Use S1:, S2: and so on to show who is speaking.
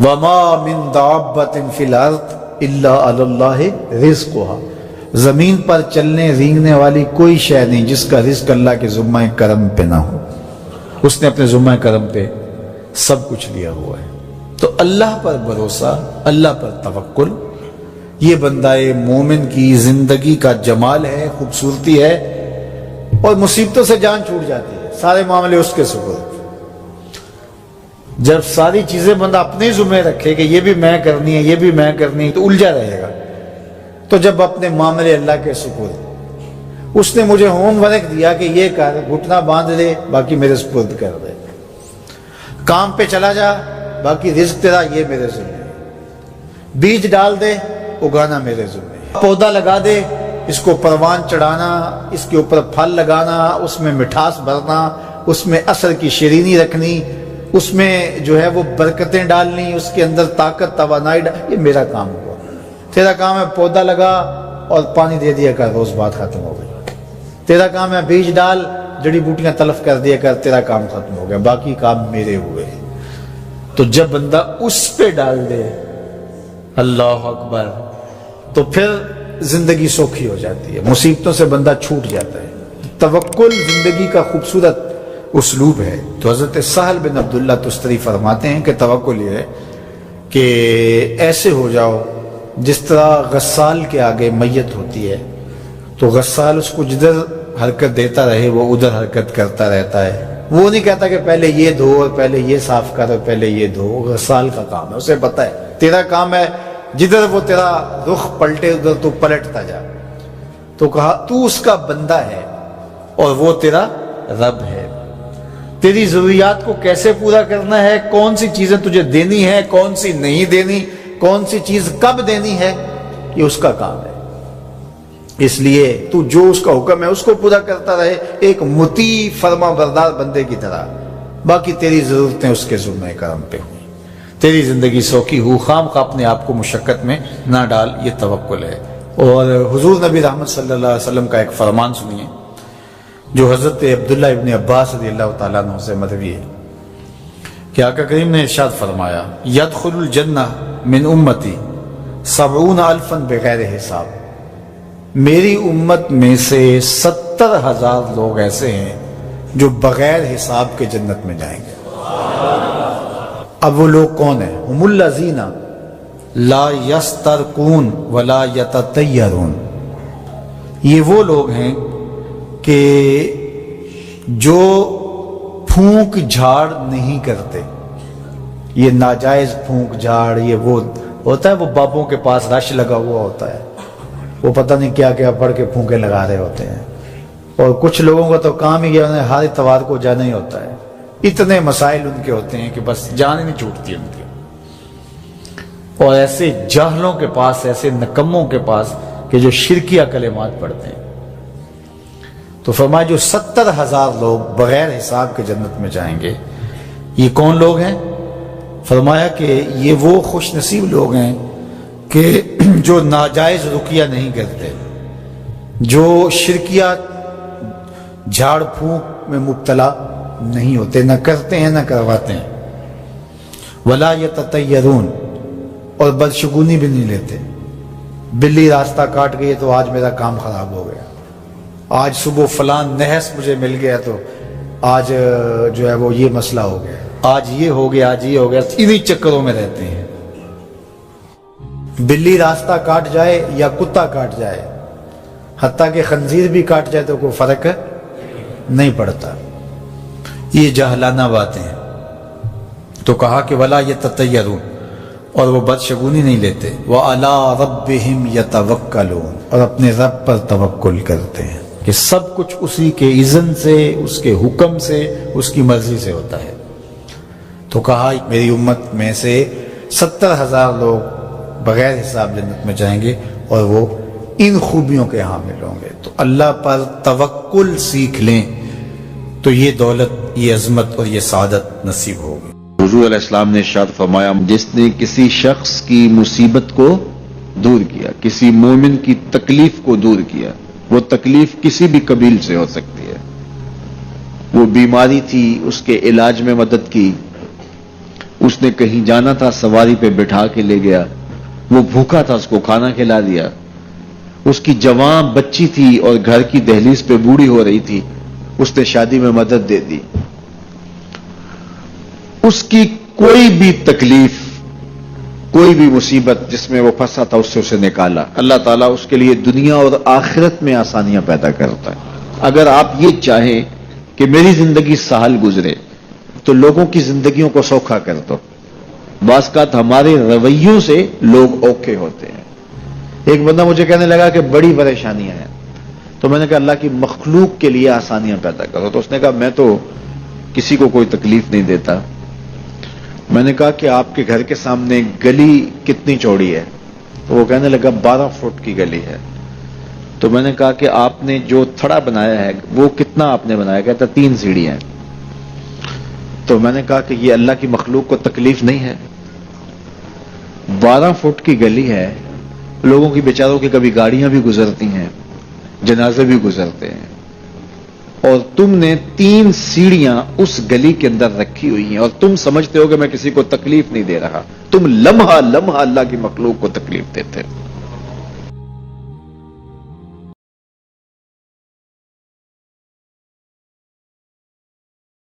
S1: وما من دابۃ فی الارض الا علی اللہ رزقها، زمین پر چلنے رینگنے والی کوئی شے نہیں جس کا رزق اللہ کے ذمہ کرم پہ نہ ہو، اس نے اپنے ذمہ کرم پہ سب کچھ لیا ہوا ہے۔ تو اللہ پر بھروسہ، اللہ پر توکل، یہ بندہ مومن کی زندگی کا جمال ہے، خوبصورتی ہے، اور مصیبتوں سے جان چھوٹ جاتی ہے، سارے معاملے اس کے سپرد۔ جب ساری چیزیں بندہ اپنے ذمہ رکھے کہ یہ بھی میں کرنی ہے، یہ بھی میں کرنی ہے، تو الجھا رہے گا۔ تو جب اپنے معاملے اللہ کے سپرد، اس نے مجھے ہوم ورک دیا کہ یہ کر، گھٹنا باندھ دے، باقی میرے سپرد کر دے، کام پہ چلا جا، باقی رزق تیرا، یہ میرے ذمہ ہے، بیج ڈال دے، اگانا میرے ذمہ ہے، پودا لگا دے، اس کو پروان چڑھانا، اس کے اوپر پھل لگانا، اس میں مٹھاس بھرنا، اس میں اثر کی شیرینی رکھنی، اس میں جو ہے وہ برکتیں ڈالنی، اس کے اندر طاقت توانائی یہ میرا کام ہوا۔ تیرا کام ہے پودا لگا اور پانی دے دیا کر، روز بات ختم ہو گئی۔ تیرا کام ہے بیج ڈال، جڑی بوٹیاں تلف کر دیا کر، تیرا کام ختم ہو گیا، باقی کام میرے ہوئے۔ تو جب بندہ اس پہ ڈال دے، اللہ اکبر، تو پھر زندگی سوکھی ہو جاتی ہے، مصیبتوں سے بندہ چھوٹ جاتا ہے۔ توکل زندگی کا خوبصورت اسلوب ہے۔ تو حضرت سہل بن عبداللہ تستری فرماتے ہیں کہ توکل یہ ہے کہ ایسے ہو جاؤ جس طرح غسال کے آگے میت ہوتی ہے تو غسال اس کو جدھر حرکت دیتا رہے وہ ادھر حرکت کرتا رہتا ہے، وہ نہیں کہتا کہ پہلے یہ دھو اور پہلے یہ صاف کر اور پہلے یہ دھو۔ غسال کا کام ہے، اسے پتہ ہے تیرا کام ہے جدھر وہ تیرا رخ پلٹے ادھر تو پلٹتا جا۔ تو کہا تو اس کا بندہ ہے اور وہ تیرا رب ہے، تیری ضروریات کو کیسے پورا کرنا ہے، کون سی چیزیں تجھے دینی ہے، کون سی نہیں دینی، کون سی چیز کب دینی ہے، یہ اس کا کام ہے۔ اس لیے تو جو اس کا حکم ہے اس کو پورا کرتا رہے، ایک مطیع فرما بردار بندے کی طرح، باقی تیری ضرورتیں اس کے ذمہ کرم پہ ہوئی، تیری زندگی سوکھی ہو، خام خواہ اپنے آپ کو مشقت میں نہ ڈال، یہ توکل ہے۔ اور حضور نبی رحمت صلی اللہ علیہ وسلم کا ایک فرمان سنیے جو حضرت عبداللہ ابن عباس رضی اللہ تعالیٰ عنہ سے مروی ہے کہ آقا کریم نے ارشاد فرمایا، یدخل الجنہ من امتی 70,000 بغیر حساب، میری امت میں سے 70,000 لوگ ایسے ہیں جو بغیر حساب کے جنت میں جائیں گے۔ اب وہ لوگ کون ہیں؟ ہم الذین لا یسترقون ولا یتطیرون، یہ وہ لوگ ہیں کہ جو پھونک جھاڑ نہیں کرتے، یہ ناجائز پھونک جھاڑ، یہ وہ ہوتا ہے وہ بابوں کے پاس رش لگا ہوا ہوتا ہے، وہ پتہ نہیں کیا کیا پڑھ کے پھونکے لگا رہے ہوتے ہیں، اور کچھ لوگوں کا تو کام ہی انہیں ہر اتوار کو جانا ہی ہوتا ہے، اتنے مسائل ان کے ہوتے ہیں کہ بس جان ہی نہیں چھوٹتی ان کی۔ اور ایسے جاہلوں کے پاس، ایسے نکموں کے پاس کہ جو شرکیہ کلمات پڑھتے ہیں۔ تو فرمایا جو 70,000 لوگ بغیر حساب کے جنت میں جائیں گے، یہ کون لوگ ہیں؟ فرمایا کہ یہ وہ خوش نصیب لوگ ہیں کہ جو ناجائز رقیہ نہیں کرتے، جو شرکیہ جھاڑ پھونک میں مبتلا نہیں ہوتے، نہ کرتے ہیں نہ کرواتے ہیں، ولا یتطیرون، اور بدشگونی بھی نہیں لیتے۔ بلی راستہ کاٹ گئی تو آج میرا کام خراب ہو گیا، آج صبح فلان نحس مجھے مل گیا تو آج جو ہے وہ یہ مسئلہ ہو گیا، آج یہ ہو گیا، آج یہ ہو گیا، انہی چکروں میں رہتے ہیں۔ بلی راستہ کاٹ جائے یا کتا کاٹ جائے، حتیٰ کہ خنزیر بھی کاٹ جائے تو کوئی فرق نہیں پڑتا، یہ جاہلانہ باتیں ہیں۔ تو کہا کہ ولا یتطیرون، اور وہ بدشگونی نہیں لیتے، وَعَلَىٰ رَبِّهِمْ يَتَوَكَّلُونَ، اور اپنے رب پر توکل کرتے ہیں کہ سب کچھ اسی کے اذن سے، اس کے حکم سے، اس کی مرضی سے ہوتا ہے۔ تو کہا میری امت میں سے 70,000 لوگ بغیر حساب جنت میں جائیں گے اور وہ ان خوبیوں کے حامل ہوں گے۔ تو اللہ پر توکل سیکھ لیں تو یہ دولت، یہ عظمت اور یہ سعادت نصیب ہوگی۔
S2: حضور علیہ السلام نے ارشاد فرمایا، جس نے کسی شخص کی مصیبت کو دور کیا، کسی مومن کی تکلیف کو دور کیا، وہ تکلیف کسی بھی قبیل سے ہو سکتی ہے، وہ بیماری تھی، اس کے علاج میں مدد کی، اس نے کہیں جانا تھا، سواری پہ بٹھا کے لے گیا، وہ بھوکا تھا، اس کو کھانا کھلا دیا. اس کی جوان بچی تھی اور گھر کی دہلیز پہ بوڑھی ہو رہی تھی، اس نے شادی میں مدد دے دی. اس کی کوئی بھی تکلیف، کوئی بھی مصیبت جس میں وہ پھنسا تھا، اس سے اسے نکالا. اللہ تعالیٰ اس کے لیے دنیا اور آخرت میں آسانیاں پیدا کرتا ہے. اگر آپ یہ چاہیں کہ میری زندگی سہل گزرے تو لوگوں کی زندگیوں کو سوکھا کر دو. بعض اوقات ہمارے رویوں سے لوگ اوکھے ہوتے ہیں. ایک بندہ مجھے کہنے لگا کہ بڑی پریشانیاں ہیں، تو میں نے کہا اللہ کی مخلوق کے لیے آسانیاں پیدا کرو. تو اس نے کہا میں تو کسی کو کوئی تکلیف نہیں دیتا. میں نے کہا کہ آپ کے گھر کے سامنے گلی کتنی چوڑی ہے؟ تو وہ کہنے لگا 12 فٹ کی گلی ہے. تو میں نے کہا کہ آپ نے جو تھڑا بنایا ہے وہ کتنا آپ نے بنایا؟ کہتا 3 سیڑھیاں. تو میں نے کہا کہ یہ اللہ کی مخلوق کو تکلیف نہیں ہے؟ 12 فٹ کی گلی ہے، لوگوں کی بیچاروں کی کبھی گاڑیاں بھی گزرتی ہیں، جنازے بھی گزرتے ہیں، اور تم نے 3 سیڑھیاں اس گلی کے اندر رکھی ہوئی ہیں اور تم سمجھتے ہو کہ میں کسی کو تکلیف نہیں دے رہا. تم لمحہ لمحہ اللہ کی مخلوق کو تکلیف دیتے.